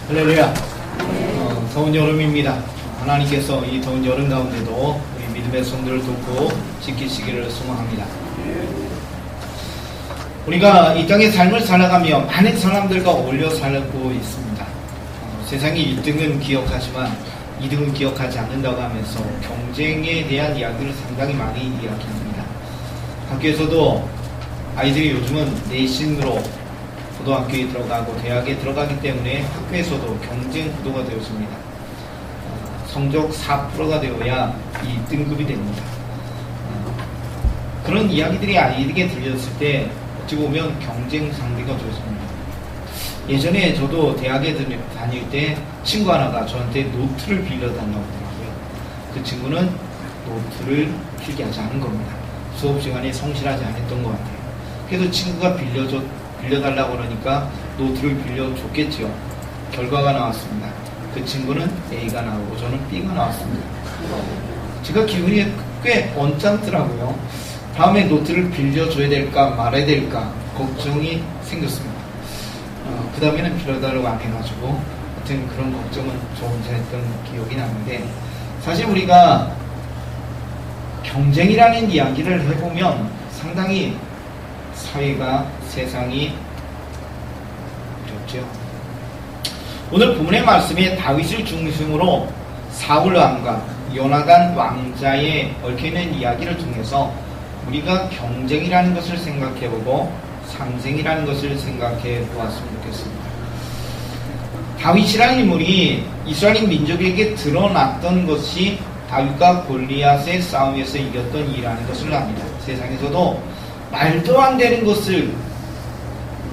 할렐루야. 더운 여름입니다. 하나님께서 이 더운 여름 가운데도 우리 믿음의 성도를 돕고 지키시기를 소망합니다. 우리가 이 땅의 삶을 살아가며 많은 사람들과 어울려 살고 있습니다. 세상이 1등은 기억하지만 2등은 기억하지 않는다고 하면서 경쟁에 대한 이야기를 상당히 많이 이야기합니다. 학교에서도 아이들이 요즘은 내신으로 고등학교에 들어가고 대학에 들어가기 때문에 학교에서도 경쟁 구도가 되었습니다. 성적 4%가 되어야 2등급이 됩니다. 그런 이야기들이 아이에게 들렸을 때 어찌 보면 경쟁 상대가 되었습니다. 예전에 저도 대학에 다닐 때 친구 하나가 저한테 노트를 빌려달라고 하더라고요. 그 친구는 노트를 필기하지 않은 겁니다. 수업 시간에 성실하지 않았던 것 같아요. 그래서 친구가 빌려달라고 그러니까 노트를 빌려줬겠죠. 결과가 나왔습니다. 그 친구는 A가 나오고 저는 B가 나왔습니다. 제가 기분이 꽤 언짢더라고요. 다음에 노트를 빌려줘야 될까 말아야 될까 걱정이 생겼습니다. 그 다음에는 빌려달라고 안 해가지고 하여튼 그런 걱정은 저 혼자 했던 기억이 나는데, 사실 우리가 경쟁이라는 이야기를 해보면 상당히 사회가 세상이 어렵죠. 오늘 본문의 말씀에 다윗을 중심으로 사울 왕과 요나단 왕자에 얽혀있는 이야기를 통해서 우리가 경쟁이라는 것을 생각해보고 상생이라는 것을 생각해 보았으면 좋겠습니다. 다윗이라는 인물이 이스라엘 민족에게 드러났던 것이 다윗과 골리앗의 싸움에서 이겼던 일이라는 것을 압니다. 세상에서도 말도 안 되는 것을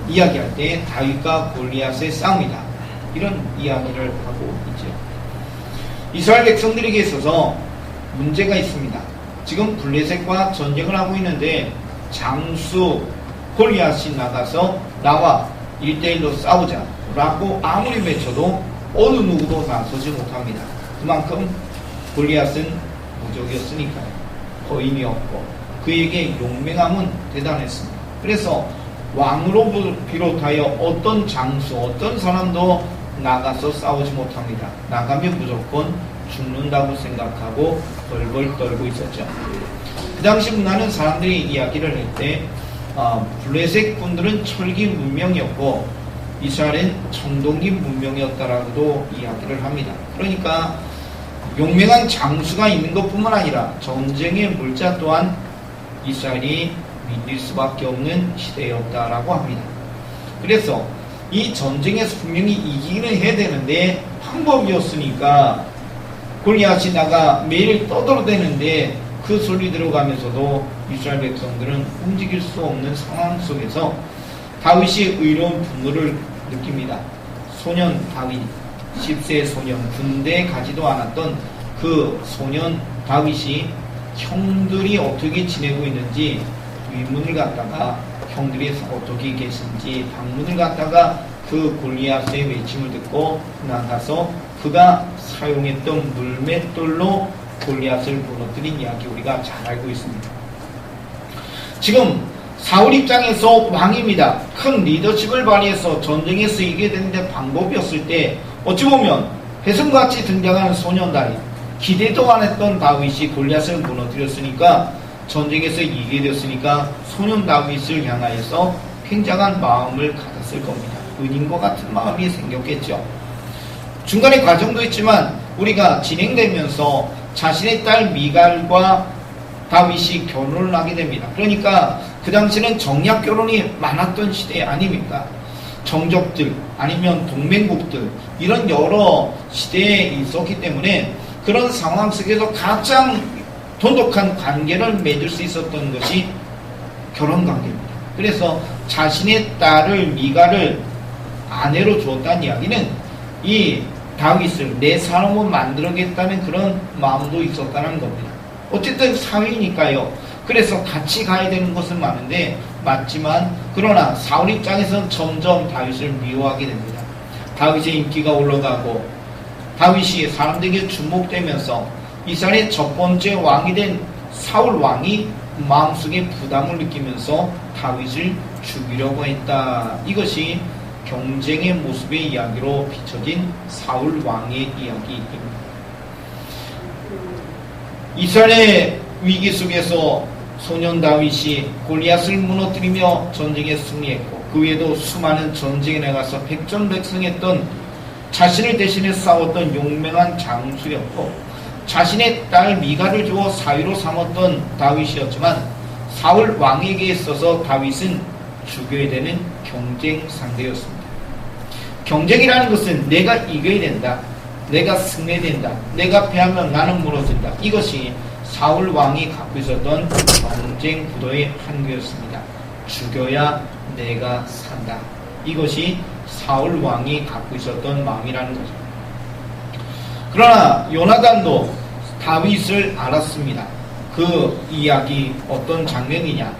이야기할 때 다윗과 골리앗의 싸움이다, 이런 이야기를 하고 있죠. 이스라엘 백성들에게 있어서 문제가 있습니다. 지금 블레셋과 전쟁을 하고 있는데 장수 골리앗이 나가서 나와 1대1로 싸우자 라고 아무리 외쳐도 어느 누구도 나서지 못합니다. 그만큼 골리앗은 무적이었으니까요. 거인이었고 그에게 용맹함은 대단했습니다. 그래서 왕으로 비롯하여 어떤 장수, 어떤 사람도 나가서 싸우지 못합니다. 나가면 무조건 죽는다고 생각하고 벌벌 떨고 있었죠. 그 당시 문화는 사람들이 이야기를 할 때 블레셋 군들은 철기 문명이었고 이스라엘은 청동기 문명이었다라고도 이야기를 합니다. 그러니까 용맹한 장수가 있는 것뿐만 아니라 전쟁의 물자 또한 이스라엘이 믿을 수밖에 없는 시대였다라고 합니다. 그래서 이 전쟁에서 분명히 이기는 해야 되는데 방법이 없으니까 골리앗이 나가 매일 떠들어대는데 그 소리 들어가면서도 이스라엘 백성들은 움직일 수 없는 상황 속에서 다윗이 의로운 분노를 느낍니다. 소년 다윗, 10세 소년, 군대에 가지도 않았던 그 소년 다윗이 형들이 어떻게 지내고 있는지 위문을 갖다가 형들이 어떻게 계신지 방문을 갖다가 그 골리앗의 외침을 듣고 나가서 그가 사용했던 물맷돌로 골리앗을 무너뜨린 이야기 우리가 잘 알고 있습니다. 지금 사울 입장에서 왕입니다. 큰 리더십을 발휘해서 전쟁에서 이기게 되는데 방법이 없을 때 어찌 보면 혜성같이 등장하는 소년 다윗, 기대도 안 했던 다윗이 골리앗을 무너뜨렸으니까 전쟁에서 이기게 되었으니까 소년 다윗을 향하여서 굉장한 마음을 가졌을 겁니다. 은인과 같은 마음이 생겼겠죠. 중간에 과정도 있지만 우리가 진행되면서 자신의 딸 미갈과 다윗이 결혼을 하게 됩니다. 그러니까 그 당시는 정략 결혼이 많았던 시대 아닙니까? 정적들 아니면 동맹국들 이런 여러 시대에 있었기 때문에 그런 상황 속에서 가장 돈독한 관계를 맺을 수 있었던 것이 결혼 관계입니다. 그래서 자신의 딸을 미갈을 아내로 주었다는 이야기는 이 다윗을 내 사람으로 만들어겠다는 그런 마음도 있었다는 겁니다. 어쨌든 사위니까요. 그래서 같이 가야 되는 것은 많은데 맞지만 그러나 사울 입장에서는 점점 다윗을 미워하게 됩니다. 다윗의 인기가 올라가고 다윗이 사람들에게 주목되면서 이스라엘의 첫 번째 왕이 된 사울 왕이 마음속에 부담을 느끼면서 다윗을 죽이려고 했다. 이것이 경쟁의 모습의 이야기로 비춰진 사울 왕의 이야기입니다. 이스라엘의 위기 속에서 소년 다윗이 골리앗을 무너뜨리며 전쟁에 승리했고, 그 외에도 수많은 전쟁에 나가서 백전백승했던, 자신을 대신해 싸웠던 용맹한 장수였고, 자신의 딸 미가를 주어 사위로 삼았던 다윗이었지만, 사울 왕에게 있어서 다윗은 죽여야 되는 경쟁 상대였습니다. 경쟁이라는 것은 내가 이겨야 된다, 내가 승리해야 된다, 내가 패하면 나는 무너진다, 이것이 사울 왕이 갖고 있었던 경쟁 구도의 한계였습니다. 죽여야 내가 산다, 이것이 사울 왕이 갖고 있었던 마음이라는 거죠. 그러나 요나단도 다윗을 알았습니다. 그 이야기 어떤 장면이냐,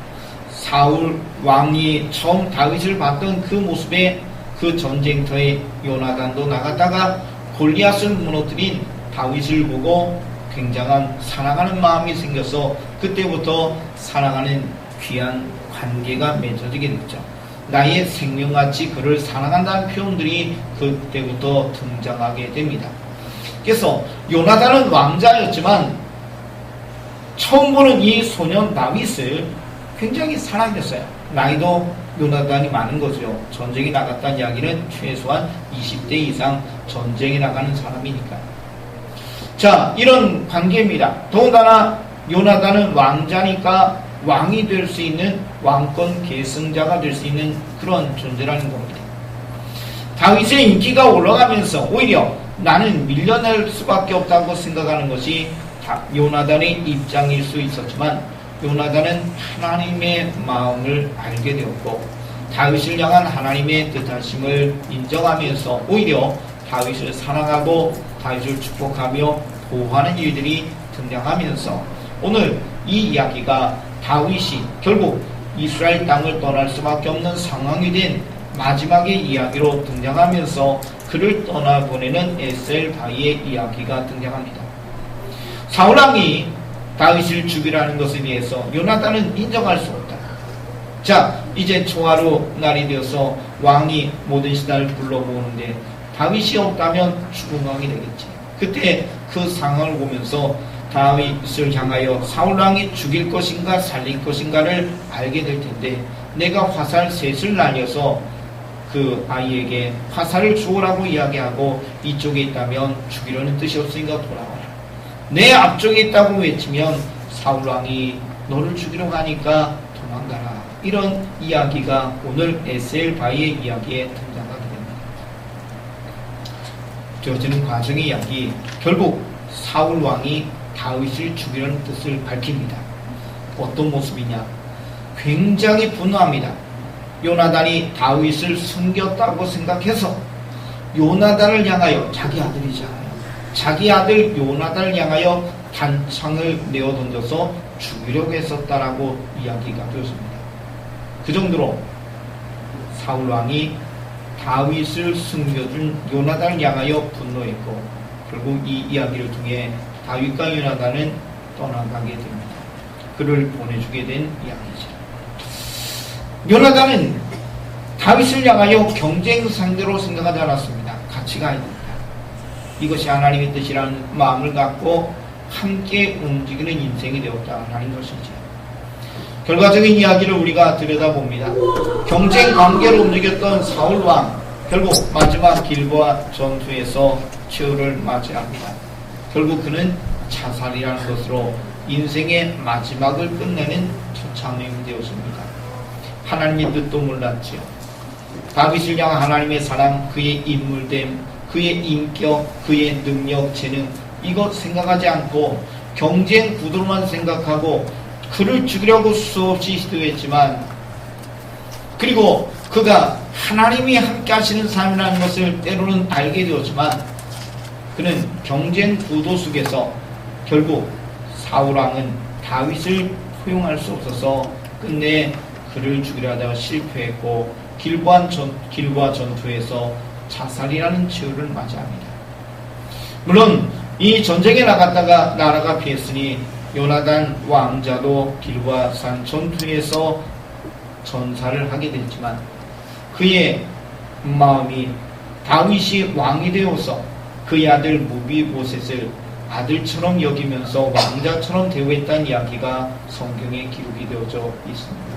사울 왕이 처음 다윗을 봤던 그 모습에 그 전쟁터에 요나단도 나갔다가 골리앗을 무너뜨린 다윗을 보고 굉장한 사랑하는 마음이 생겨서 그때부터 사랑하는 귀한 관계가 맺어지게 됐죠. 나의 생명같이 그를 사랑한다는 표현들이 그때부터 등장하게 됩니다. 그래서 요나단은 왕자였지만 처음 보는 이 소년 다윗을 굉장히 사랑했어요. 나이도 요나단이 많은 거죠. 전쟁에 나갔다는 이야기는 최소한 20대 이상 전쟁에 나가는 사람이니까. 자, 이런 관계입니다. 더군다나 요나단은 왕자니까 왕이 될 수 있는, 왕권 계승자가 될 수 있는 그런 존재라는 겁니다. 다윗의 인기가 올라가면서 오히려 나는 밀려날 수밖에 없다고 생각하는 것이 요나단의 입장일 수 있었지만, 요나단은 하나님의 마음을 알게 되었고 다윗을 향한 하나님의 뜻하심을 인정하면서 오히려 다윗을 사랑하고 다윗을 축복하며 보호하는 일들이 등장하면서 오늘 이 이야기가 다윗이 결국 이스라엘 땅을 떠날 수밖에 없는 상황이 된 마지막의 이야기로 등장하면서 그를 떠나보내는 에셀 바위의 이야기가 등장합니다. 사울왕이 다윗을 죽이라는 것에 대해서 요나단은 인정할 수 없다. 자, 이제 초하루 날이 되어서 왕이 모든 신하를 불러모으는데 다윗이 없다면 죽은 왕이 되겠지. 그때 그 상황을 보면서 다윗을 향하여 사울왕이 죽일 것인가 살릴 것인가를 알게 될 텐데, 내가 화살 셋을 날려서 그 아이에게 화살을 주오라고 이야기하고 이쪽에 있다면 죽이려는 뜻이 없으니까 돌아와라, 내 앞쪽에 있다고 외치면 사울왕이 너를 죽이러 가니까 도망가라, 이런 이야기가 오늘 에셀 바위의 이야기에 등장하게 됩니다. 되어지는 과정의 이야기, 결국 사울왕이 다윗을 죽이려는 뜻을 밝힙니다. 어떤 모습이냐, 굉장히 분노합니다. 요나단이 다윗을 숨겼다고 생각해서 요나단을 향하여, 자기 아들이잖아요, 자기 아들 요나단을 향하여 단창을 내어 던져서 죽이려고 했었다라고 이야기가 되었습니다. 그 정도로 사울왕이 다윗을 숨겨준 요나단을 향하여 분노했고, 결국 이 이야기를 통해 다윗과 요나단은 떠나가게 됩니다. 그를 보내주게 된 이야기죠. 요나단은 다윗을 향하여 경쟁 상대로 생각하지 않았습니다. 같이 가야 된다, 이것이 하나님의 뜻이라는 마음을 갖고 함께 움직이는 인생이 되었다라는 것이죠. 결과적인 이야기를 우리가 들여다봅니다. 경쟁 관계로 움직였던 사울왕, 결국 마지막 길보아 전투에서 최후를 맞이합니다. 결국 그는 자살이라는 것으로 인생의 마지막을 끝내는 처참함이 되었습니다. 하나님의 뜻도 몰랐지요. 다윗을 향한 하나님의 사랑, 그의 인물됨, 그의 인격, 그의 능력, 재능, 이것 생각하지 않고 경쟁 구도로만 생각하고 그를 죽이려고 수없이 시도했지만, 그리고 그가 하나님이 함께 하시는 삶이라는 것을 때로는 알게 되었지만, 그는 경쟁 구도 속에서 결국 사울왕은 다윗을 포용할 수 없어서 끝내 그를 죽이려 하다가 실패했고, 길보아 전투에서 자살이라는 최후를 맞이합니다. 물론 이 전쟁에 나갔다가 나라가 피했으니 요나단 왕자도 길보아산 전투에서 전사를 하게 됐지만, 그의 마음이 다윗이 왕이 되어서 그의 아들 무비보셋을 아들처럼 여기면서 왕자처럼 대우했다는 이야기가 성경에 기록이 되어져 있습니다.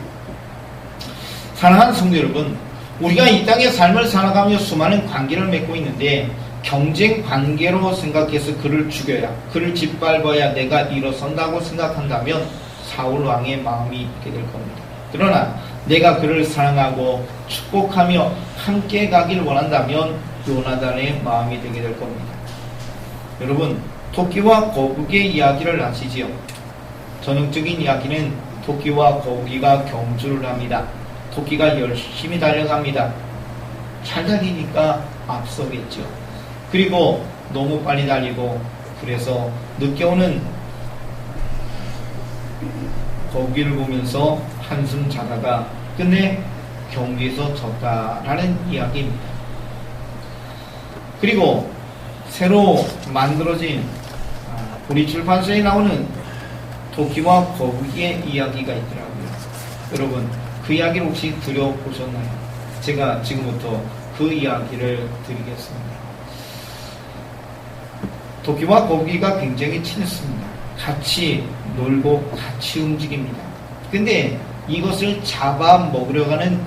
사랑하는 성도 여러분, 우리가 이 땅의 삶을 살아가며 수많은 관계를 맺고 있는데 경쟁 관계로 생각해서 그를 죽여야, 그를 짓밟아야 내가 일어선다고 생각한다면 사울 왕의 마음이 있게 될 겁니다. 그러나 내가 그를 사랑하고 축복하며 함께 가길 원한다면 요나단의 마음이 되게 될 겁니다. 여러분, 토끼와 거북이의 이야기를 아시지요? 전형적인 이야기는 토끼와 거북이가 경주를 합니다. 토끼가 열심히 달려갑니다. 잘 달리니까 앞서겠죠. 그리고 너무 빨리 달리고 그래서 늦게 오는 거북이를 보면서 한숨 자다가 끝내 경주에서 졌다라는 이야기입니다. 그리고 새로 만들어진 우리 출판서에 나오는 토끼와 거북이의 이야기가 있더라고요. 여러분, 그 이야기를 혹시 들어보셨나요? 제가 지금부터 그 이야기를 드리겠습니다. 토끼와 거북이가 굉장히 친했습니다. 같이 놀고 같이 움직입니다. 근데 이것을 잡아먹으려고 하는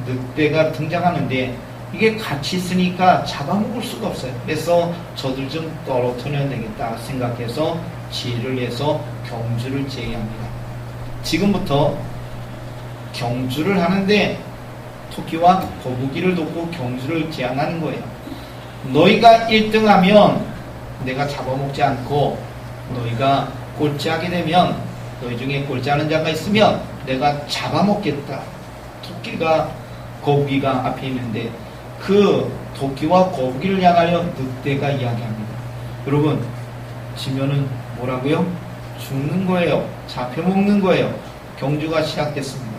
늑대가 등장하는데 이게 같이 있으니까 잡아먹을 수가 없어요. 그래서 저들 좀 떨어뜨려야 되겠다 생각해서 지혜를 내서 경주를 제의합니다. 지금부터 경주를 하는데 토끼와 거북이를 돕고 경주를 제안하는 거예요. 너희가 1등하면 내가 잡아먹지 않고 너희가 꼴찌하게 되면 너희 중에 꼴찌하는 자가 있으면 내가 잡아먹겠다. 토끼가 거북이가 앞에 있는데 그 토끼와 거북이를 향하여 늑대가 이야기합니다. 여러분, 지면은 뭐라고요? 죽는 거예요. 잡혀먹는 거예요. 경주가 시작됐습니다.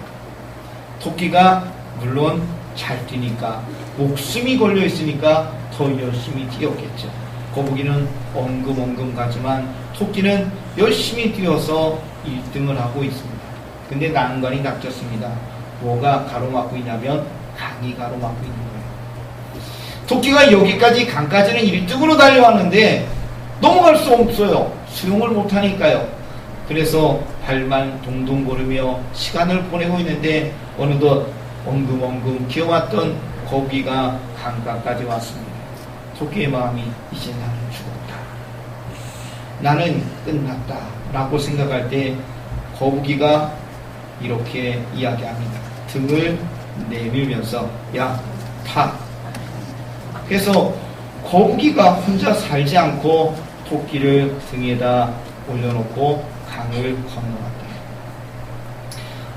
토끼가 물론 잘 뛰니까 목숨이 걸려 있으니까 더 열심히 뛰었겠죠. 거북이는 엉금엉금 가지만 토끼는 열심히 뛰어서 1등을 하고 있습니다. 근데 난관이 닥쳤습니다. 뭐가 가로막고 있냐면 강이 가로막고 있는 거예요. 토끼가 여기까지 강까지는 1등으로 달려왔는데 넘어갈 수 없어요. 수용을 못하니까요. 그래서 발만 동동 구르며 시간을 보내고 있는데 어느덧 엉금엉금 기어왔던 거북이가 강가까지 왔습니다. 토끼의 마음이 이제 나는 죽었다. 나는 끝났다. 라고 생각할 때 거북이가 이렇게 이야기합니다. 등을 내밀면서 야, 타. 그래서 거북이가 혼자 살지 않고 토끼를 등에다 올려놓고 강을 건너갔다.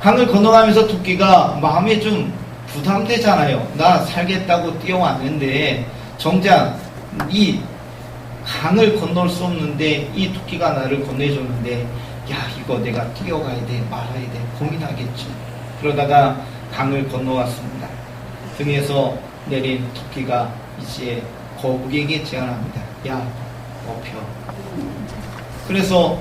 강을 건너가면서 토끼가 마음에 좀 부담되잖아요. 나 살겠다고 뛰어왔는데 정작 이 강을 건널 수 없는데 이 토끼가 나를 건네줬는데 야, 이거 내가 뛰어가야 돼 말아야 돼 고민하겠죠. 그러다가 강을 건너왔습니다. 등에서 내린 토끼가 이제 거북이에게 제안합니다. 야, 업혀. 그래서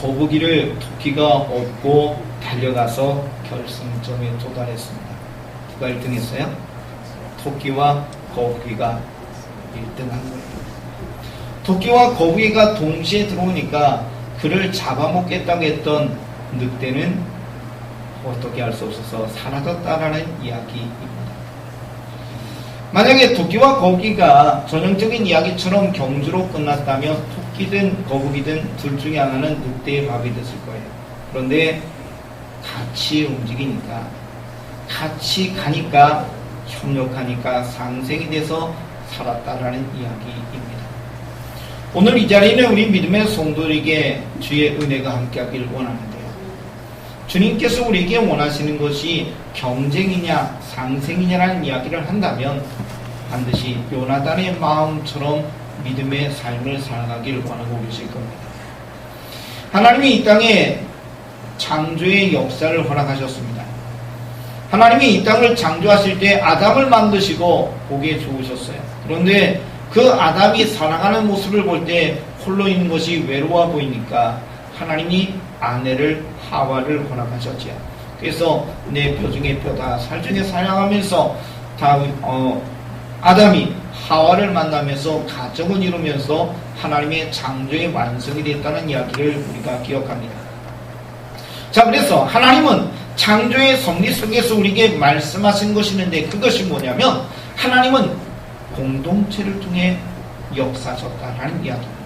거북이를 토끼가 업고 달려가서 결승점에 도달했습니다. 누가 1등 했어요? 토끼와 거북이가 1등 한 거예요. 토끼와 거북이가 동시에 들어오니까 그를 잡아먹겠다고 했던 늑대는 어떻게 할 수 없어서 사라졌다라는 이야기입니다. 만약에 토끼와 거북이가 전형적인 이야기처럼 경주로 끝났다면 토끼든 거북이든 둘 중에 하나는 늑대의 밥이 됐을 거예요. 그런데 같이 움직이니까 같이 가니까 협력하니까 상생이 돼서 살았다라는 이야기입니다. 오늘 이 자리는 우리 믿음의 성도에게 주의 은혜가 함께하길 원하는데요. 주님께서 우리에게 원하시는 것이 경쟁이냐 상생이냐라는 이야기를 한다면 반드시 요나단의 마음처럼 믿음의 삶을 살아가길 원하고 계실 겁니다. 하나님이 이 땅에 창조의 역사를 허락하셨습니다. 하나님이 이 땅을 창조하실 때 아담을 만드시고 보기에 좋으셨어요. 그런데 그 아담이 살아가는 모습을 볼 때 홀로 있는 것이 외로워 보이니까 하나님이 아내를 하와를 허락하셨지요. 그래서 내 뼈 중에 뼈다 살 중에 살아가면서 아담이 하와를 만나면서 가정을 이루면서 하나님의 창조의 완성이 됐다는 이야기를 우리가 기억합니다. 자, 그래서 하나님은 창조의 섭리 속에서 우리에게 말씀하신 것이 있는데 그것이 뭐냐면 하나님은 공동체를 통해 역사하셨다는 이야기입니다.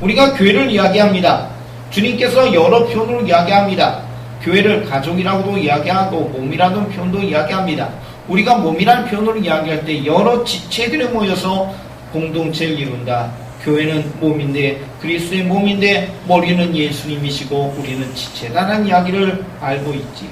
우리가 교회를 이야기합니다. 주님께서 여러 표현으로 이야기합니다. 교회를 가족이라고도 이야기하고 몸이라는 표현도 이야기합니다. 우리가 몸이라는 표현으로 이야기할 때 여러 지체들이 모여서 공동체를 이룬다. 교회는 몸인데 그리스도의 몸인데 머리는 예수님이시고 우리는 지체다라는 이야기를 알고 있지요.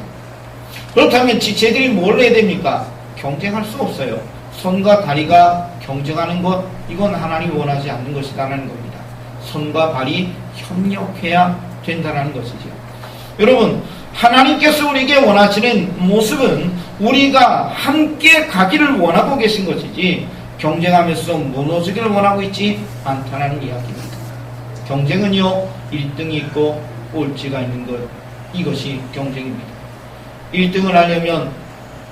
그렇다면 지체들이 뭘 해야 됩니까? 경쟁할 수 없어요. 손과 다리가 경쟁하는 것, 이건 하나님이 원하지 않는 것이다라는 겁니다. 손과 발이 협력해야 된다는 것이죠. 여러분, 하나님께서 우리에게 원하시는 모습은 우리가 함께 가기를 원하고 계신 것이지 경쟁하면서 무너지기를 원하고 있지 않다는 이야기입니다. 경쟁은요, 1등이 있고 꼴찌가 있는 것, 이것이 경쟁입니다. 1등을 하려면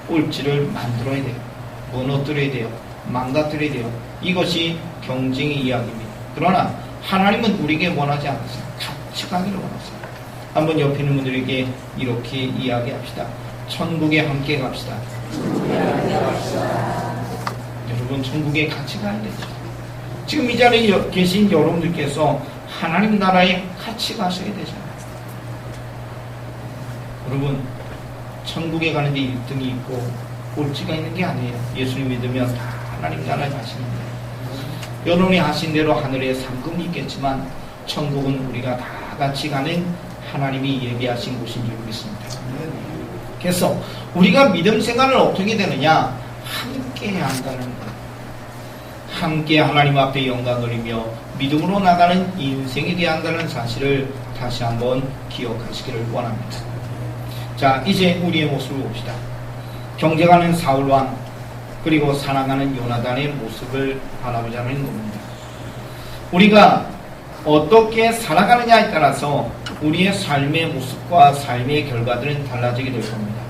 꼴찌를 만들어야 돼요. 무너뜨려야 돼요. 망가뜨려야 돼요. 이것이 경쟁의 이야기입니다. 그러나 하나님은 우리에게 원하지 않으세요. 같이 가기를 원하세요. 한번 옆에 있는 분들에게 이렇게 이야기합시다. 천국에 함께 갑시다. 여러분, 천국에 같이 가야 되죠. 지금 이 자리에 계신 여러분들께서 하나님 나라에 같이 가셔야 되잖아요. 여러분, 천국에 가는데 1등이 있고 꼴찌가 있는 게 아니에요. 예수님 믿으면 다 하나님 나라에 가시는데 여러분이 하신 대로 하늘에 상급이 있겠지만 천국은 우리가 다 같이 가는 하나님이 예비하신 곳인 줄 믿습니다. 그래서 우리가 믿음 생활을 어떻게 되느냐? 함께 해야 한다는 거예요. 함께 하나님 앞에 영광 돌리며 믿음으로 나가는 인생이 되어야 한다는 사실을 다시 한번 기억하시기를 원합니다. 자, 이제 우리의 모습을 봅시다. 경쟁하는 사울왕 그리고 사랑하는 요나단의 모습을 바라보자는 겁니다. 우리가 어떻게 살아가느냐에 따라서 우리의 삶의 모습과 삶의 결과들은 달라지게 될 겁니다.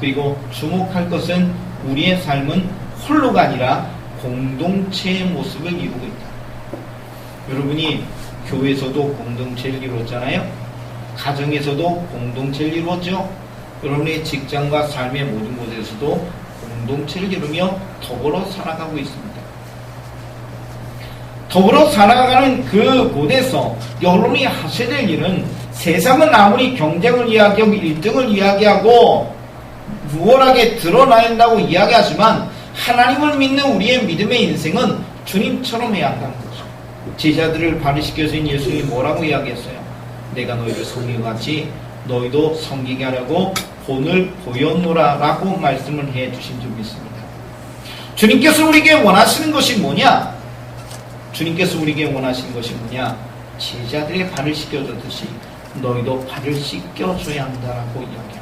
그리고 주목할 것은 우리의 삶은 홀로가 아니라 공동체의 모습을 이루고 있다. 여러분이 교회에서도 공동체를 이루었잖아요. 가정에서도 공동체를 이루었죠. 여러분의 직장과 삶의 모든 곳에서도 공동체를 이루며 더불어 살아가고 있습니다. 더불어 살아가는 그 곳에서 여러분이 하셔야 될 일은 세상은 아무리 경쟁을 이야기하고 1등을 이야기하고 우월하게 드러나야 한다고 이야기하지만 하나님을 믿는 우리의 믿음의 인생은 주님처럼 해야 한다는 거죠. 제자들을 발휘시켜서 예수님이 뭐라고 이야기했어요? 내가 너희를 섬기고 같이 너희도 섬기게 하려고 본을 보였노라 라고 말씀을 해 주신 줄 믿습니다. 주님께서 우리에게 원하시는 것이 뭐냐? 주님께서 우리에게 원하시는 것이 뭐냐? 제자들의 발을 씻겨줬듯이 너희도 발을 씻겨줘야 한다라고 이야기합니다.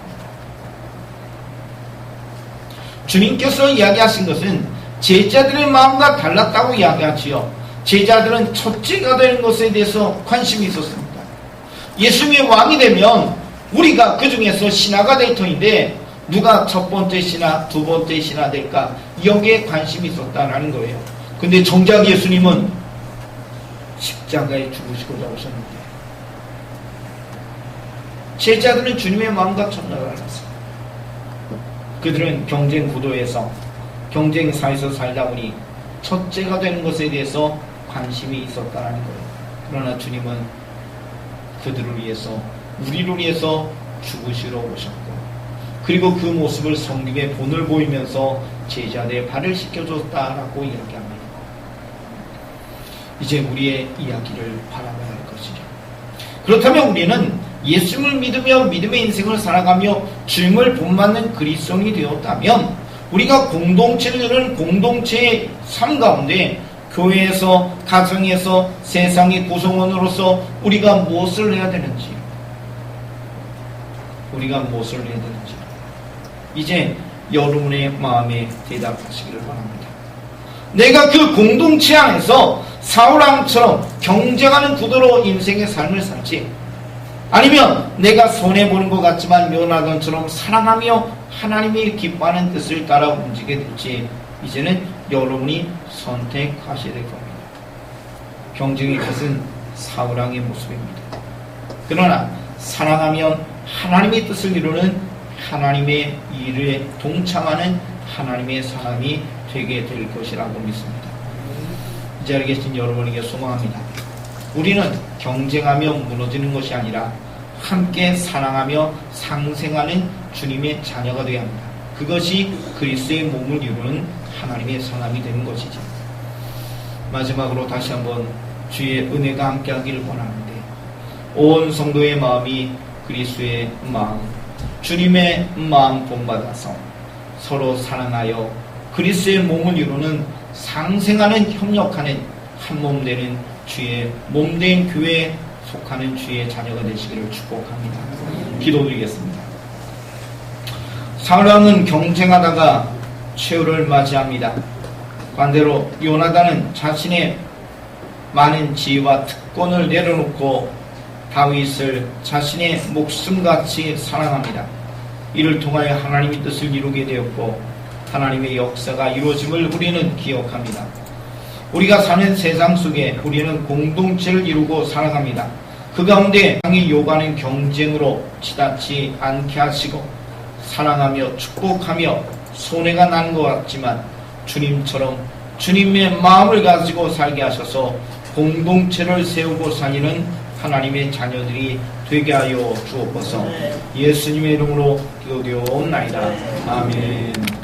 주님께서 이야기하신 것은 제자들의 마음과 달랐다고 이야기하지요. 제자들은 첫째가 되는 것에 대해서 관심이 있었습니다. 예수님의 왕이 되면 우리가 그 중에서 신하가 될 터인데 누가 첫 번째 신하, 두 번째 신하 될까? 여기에 관심이 있었다라는 거예요. 근데 정작 예수님은 십자가에 죽으시고자 오셨는데 제자들은 주님의 마음과 전혀 달랐어요. 그들은 경쟁 구도에서 경쟁사에서 살다 보니 첫째가 되는 것에 대해서 관심이 있었다는 거예요. 그러나 주님은 그들을 위해서 우리를 위해서 죽으시러 오셨고 그리고 그 모습을 성경의 본을 보이면서 제자들의 발을 씻겨줬다라고 이야기합니다. 이제 우리의 이야기를 바라봐야 할 것이죠. 그렇다면 우리는 예수님을 믿으며 믿음의 인생을 살아가며 주님을 본받는 그리스도인이 되었다면 우리가 공동체를 이루는 공동체의 삶 가운데 교회에서, 가정에서, 세상의 구성원으로서 우리가 무엇을 해야 되는지 이제 여러분의 마음에 대답하시기를 바랍니다. 내가 그 공동체 안에서 사울왕처럼 경쟁하는 구도로 인생의 삶을 살지 아니면 내가 손해보는 것 같지만 요나단처럼 사랑하며 하나님이 기뻐하는 뜻을 따라 움직이게 될지 이제는 여러분이 선택하셔야 될 겁니다. 경쟁의 것은 사울왕의 모습입니다. 그러나 사랑하면 하나님의 뜻을 이루는 하나님의 일에 동참하는 하나님의 사람이 되게 될 것이라고 믿습니다. 이 자리에 계신 여러분에게 소망합니다. 우리는 경쟁하며 무너지는 것이 아니라 함께 사랑하며 상생하는 주님의 자녀가 되어야 합니다. 그것이 그리스도의 몸을 이루는 하나님의 사람이 되는 것이죠. 마지막으로 다시 한번 주의 은혜가 함께하기를 원하는데, 온 성도의 마음이 그리스도의 마음, 주님의 마음 본받아서 서로 사랑하여 그리스도의 몸을 이루는 상생하는, 협력하는 한 몸 되는 주의 몸된 교회에 속하는 주의 자녀가 되시기를 축복합니다. 기도드리겠습니다. 사울왕은 경쟁하다가 최후를 맞이합니다. 반대로 요나단은 자신의 많은 지위와 특권을 내려놓고 다윗을 자신의 목숨같이 사랑합니다. 이를 통하여 하나님의 뜻을 이루게 되었고 하나님의 역사가 이루어짐을 우리는 기억합니다. 우리가 사는 세상 속에 우리는 공동체를 이루고 살아갑니다. 그 가운데 땅이 요구하는 경쟁으로 치닫지 않게 하시고 사랑하며 축복하며 손해가 나는 것 같지만 주님처럼 주님의 마음을 가지고 살게 하셔서 공동체를 세우고 살리는 하나님의 자녀들이 되게 하여 주옵소서. 예수님의 이름으로 기도되옵나이다. 아멘.